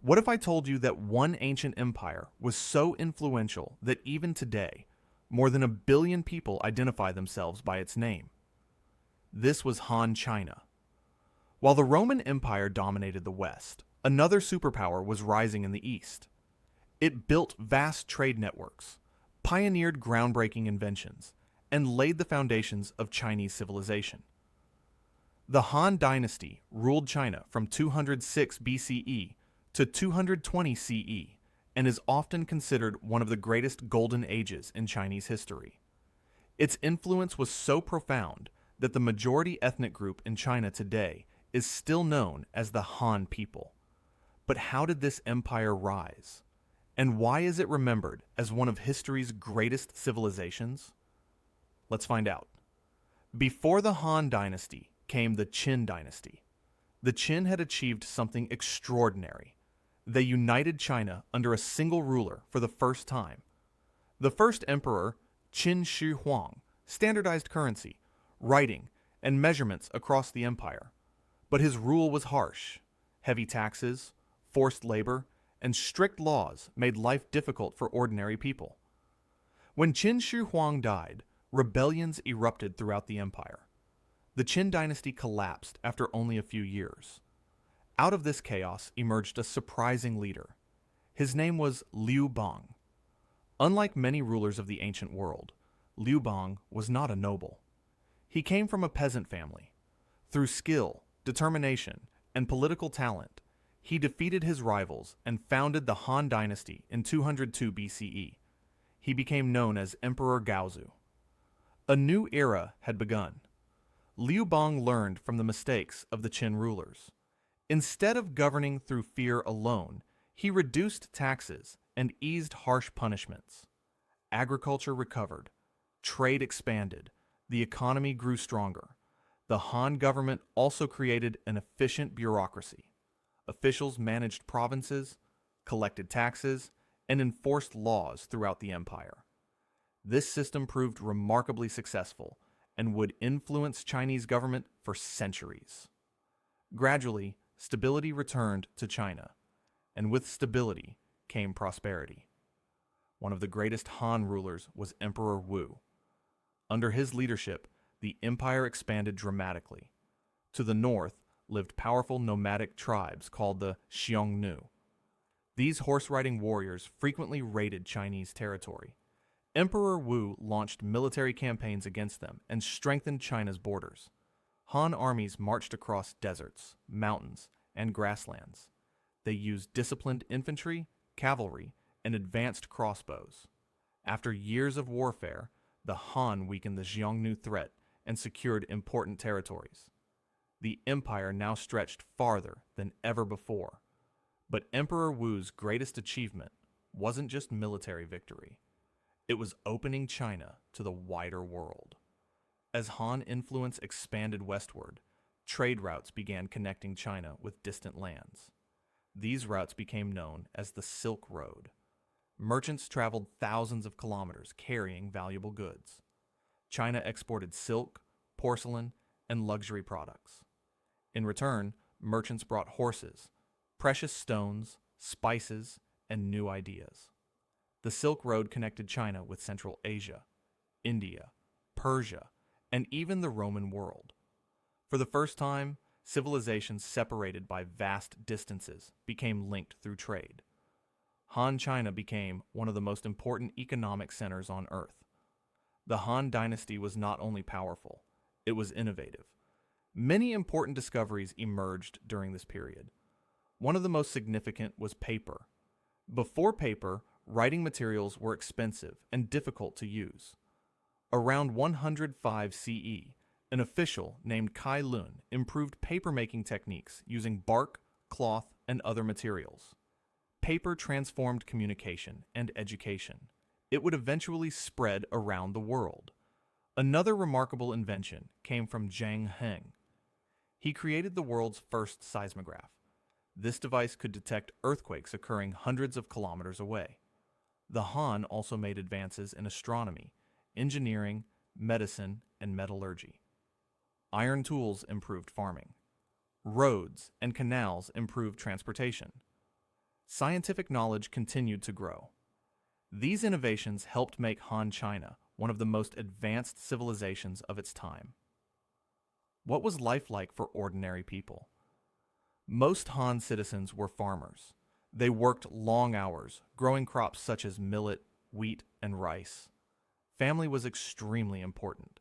What if I told you that one ancient empire was so influential that even today, more than 1 billion people identify themselves by its name? This was Han China. While the Roman Empire dominated the West, another superpower was rising in the East. It built vast trade networks, pioneered groundbreaking inventions, and laid the foundations of Chinese civilization. The Han Dynasty ruled China from 206 BCE to 220 CE and is often considered one of the greatest golden ages in Chinese history. Its influence was so profound that the majority ethnic group in China today is still known as the Han people. But how did this empire rise? And why is it remembered as one of history's greatest civilizations? Let's find out. Before the Han Dynasty came the Qin Dynasty. The Qin had achieved something extraordinary. They united China under a single ruler for the first time. The first emperor, Qin Shi Huang, standardized currency, writing, and measurements across the empire. But his rule was harsh. Heavy taxes, forced labor, and strict laws made life difficult for ordinary people. When Qin Shi Huang died, rebellions erupted throughout the empire. The Qin dynasty collapsed after only a few years. Out of this chaos emerged a surprising leader. His name was Liu Bang. Unlike many rulers of the ancient world, Liu Bang was not a noble. He came from a peasant family. Through skill, determination, and political talent, he defeated his rivals and founded the Han Dynasty in 202 BCE. He became known as Emperor Gaozu. A new era had begun. Liu Bang learned from the mistakes of the Qin rulers. Instead of governing through fear alone, he reduced taxes and eased harsh punishments. Agriculture recovered, trade expanded, the economy grew stronger. The Han government also created an efficient bureaucracy. Officials managed provinces, collected taxes, and enforced laws throughout the empire. This system proved remarkably successful and would influence Chinese government for centuries. Gradually, stability returned to China, and with stability came prosperity. One of the greatest Han rulers was Emperor Wu. Under his leadership, the empire expanded dramatically. To the north lived powerful nomadic tribes called the Xiongnu. These horse-riding warriors frequently raided Chinese territory. Emperor Wu launched military campaigns against them and strengthened China's borders. Han armies marched across deserts, mountains, and grasslands. They used disciplined infantry, cavalry, and advanced crossbows. After years of warfare, the Han weakened the Xiongnu threat and secured important territories. The empire now stretched farther than ever before. But Emperor Wu's greatest achievement wasn't just military victory. It was opening China to the wider world. As Han influence expanded westward, trade routes began connecting China with distant lands. These routes became known as the Silk Road. Merchants traveled thousands of kilometers carrying valuable goods. China exported silk, porcelain, and luxury products. In return, merchants brought horses, precious stones, spices, and new ideas. The Silk Road connected China with Central Asia, India, Persia, and even the Roman world. For the first time, civilizations separated by vast distances became linked through trade. Han China became one of the most important economic centers on Earth. The Han Dynasty was not only powerful, it was innovative. Many important discoveries emerged during this period. One of the most significant was paper. Before paper, writing materials were expensive and difficult to use. Around 105 CE, an official named Kai Lun improved paper-making techniques using bark, cloth, and other materials. Paper transformed communication and education. It would eventually spread around the world. Another remarkable invention came from Zhang Heng. He created the world's first seismograph. This device could detect earthquakes occurring hundreds of kilometers away. The Han also made advances in astronomy, engineering, medicine, and metallurgy. Iron tools improved farming. Roads and canals improved transportation. scientific knowledge continued to grow. These innovations helped make Han China one of the most advanced civilizations of its time. What was life like for ordinary people? Most Han citizens were farmers. They worked long hours, growing crops such as millet, wheat, and rice. Family was extremely important.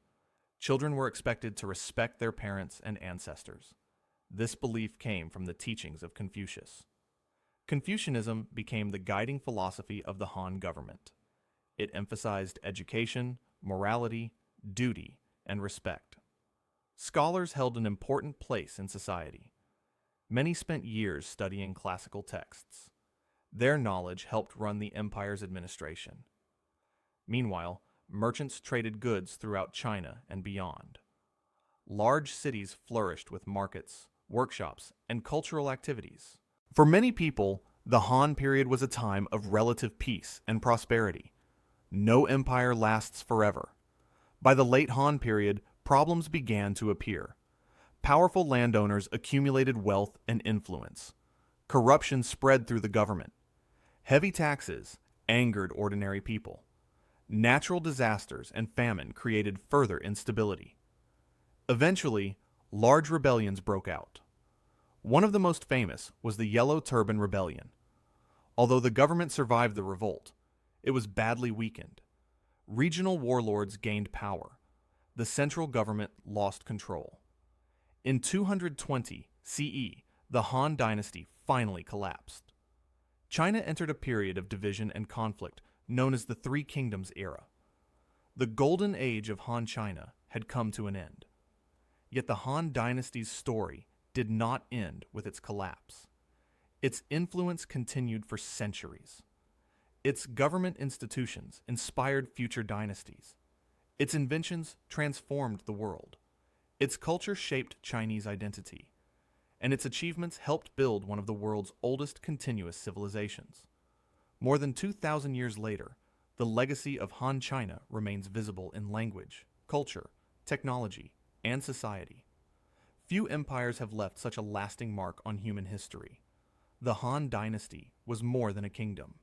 Children were expected to respect their parents and ancestors. This belief came from the teachings of Confucius. Confucianism became the guiding philosophy of the Han government. It emphasized education, morality, duty, and respect. Scholars held an important place in society. Many spent years studying classical texts. Their knowledge helped run the empire's administration. Meanwhile, merchants traded goods throughout China and beyond. Large cities flourished with markets, workshops, and cultural activities. For many people, the Han period was a time of relative peace and prosperity. No empire lasts forever. By the late Han period, problems began to appear. Powerful landowners accumulated wealth and influence. Corruption spread through the government. Heavy taxes angered ordinary people. Natural disasters and famine created further instability. Eventually, large rebellions broke out. One of the most famous was the Yellow Turban Rebellion. Although the government survived the revolt, it was badly weakened. Regional warlords gained power. The central government lost control. In 220 CE, the Han Dynasty finally collapsed. China entered a period of division and conflict known as the Three Kingdoms era. The golden age of Han China had come to an end. Yet the Han Dynasty's story did not end with its collapse. Its influence continued for centuries. Its government institutions inspired future dynasties. Its inventions transformed the world. Its culture shaped Chinese identity. And its achievements helped build one of the world's oldest continuous civilizations. More than 2,000 years later, the legacy of Han China remains visible in language, culture, technology, and society. Few empires have left such a lasting mark on human history. The Han Dynasty was more than a kingdom.